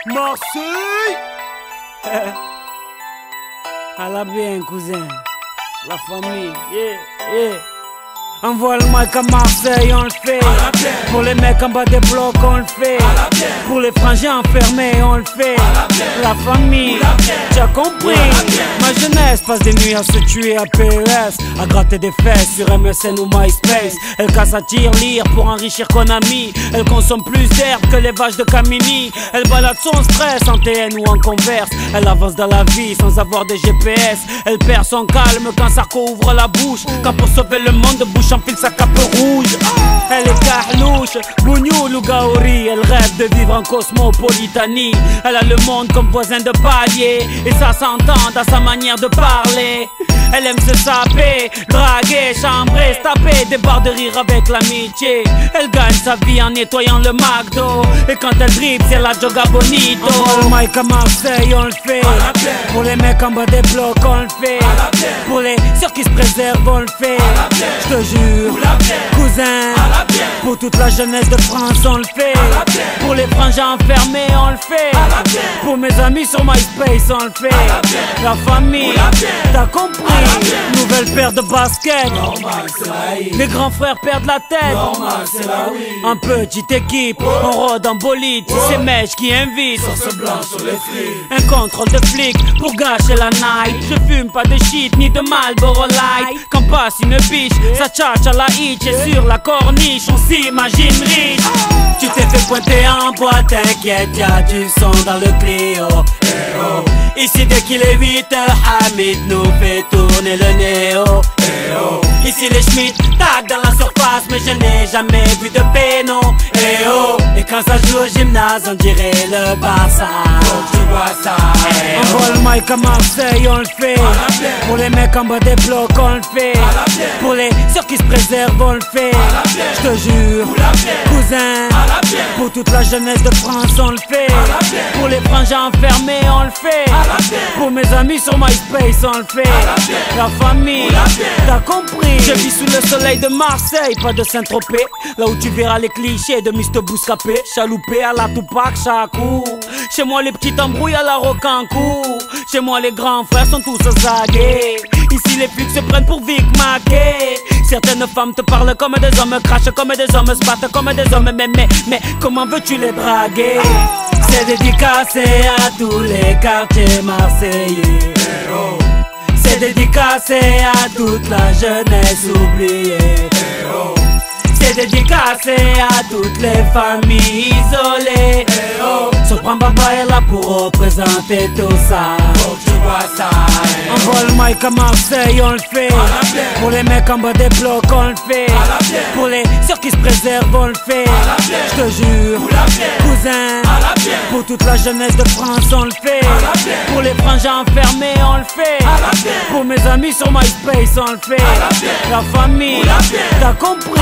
Marseille. À la bien, cousin. La famille, yeah. Envoie le mic à Marseille, on le fait. Pour les mecs en bas des blocs, on le fait. Pour les frangins enfermés, on le fait. La famille, tu as compris. Ma jeunesse passe des nuits à se tuer à PLS, à gratter des fesses sur MSN ou MySpace. Elle casse à tir-lire pour enrichir Konami. Elle consomme plus d'herbe que les vaches de Camini. Elle balade son stress en TN ou en Converse. Elle avance dans la vie sans avoir de GPS. Elle perd son calme quand Sarko ouvre la bouche. Quand pour sauver le monde, bouche enfile sa cape rouge. Elle est carlouche, bougnoul ou gaori. Elle rêve de vivre en cosmopolitanie. Elle a le monde comme voisin de palier, et ça s'entend dans sa manière de parler. Elle aime se saper, draguer, chambrer, se taper des barres de rire avec l'amitié. Elle gagne sa vie en nettoyant le McDo, et quand elle dribble c'est la joga bonito. On le mic à Marseille, on le fait. Pour les mecs en bas des blocs, on le fait. Pour les sœurs qui se préservent, on le fait. Je te jure, cousin, pour toute la jeunesse de France, on le fait. Pour les frangins enfermés, on le fait. Pour mes amis sur MySpace, on le fait. La famille, t'as compris. Nouvelle paire de baskets. Les grands frères perdent la tête. En petite équipe, on rôde en bolide. C'est Mèche qui invite. Un contrôle de flic pour gâcher la night. Je fume pas de shit ni de Marlboro Light. Quand passe une biche, ça tchatche à la hitch. Et sur la corniche, on s'imagine riche. Tu t'es fait pointer en boîte, t'inquiète, y'a du son dans le Clio. Ici dès qu'il est 8h, Hamid nous fait tourner le néo. Ici les Schmitt tac dans la surface, mais je n'ai jamais vu de péno. Et quand ça joue au gymnase, on dirait le Barça. Tu vois ça. Envoie le mic à Marseille, on le fait. Pour les mecs en bas des blocs, on le fait. Pour les sœurs qui se préservent, on le fait. Je te jure, cousin, pour toute la jeunesse de France, on le fait. Pour les frangins enfermés, on le fait. Pour mes amis sur MySpace, on le fait. La famille, t'as compris. Je vis sous le soleil de Marseille, pas de Saint-Tropez. Là où tu verras les clichés de Mr. Bouscapé. Chaloupé à la Tupac Shakur. Chez moi les petites embrouilles à la Rocancourt. Chez moi les grands frères sont tous zagués. Ici les flics se prennent pour Vic Mackey. Certaines femmes te parlent comme des hommes, crachent comme des hommes, se battent comme des hommes. Mais comment veux-tu les draguer? C'est dédicacé à tous les quartiers marseillais. C'est dédicacé à toute la jeunesse oubliée. C'est dédicacé à toutes les familles isolées. Sopran Baba est là pour représenter tout ça. Faut que tu vois ça. Envoie le mic à Marseille, on le fait. Pour les mecs en bas des blocs, on le fait. Pour les sœurs qui se préservent, on le fait. Je te jure, cousin, pour toute la jeunesse de France, on le fait. Pour les frangins enfermés, on le fait. Pour mes amis sur MySpace, on le fait. La famille, t'as compris.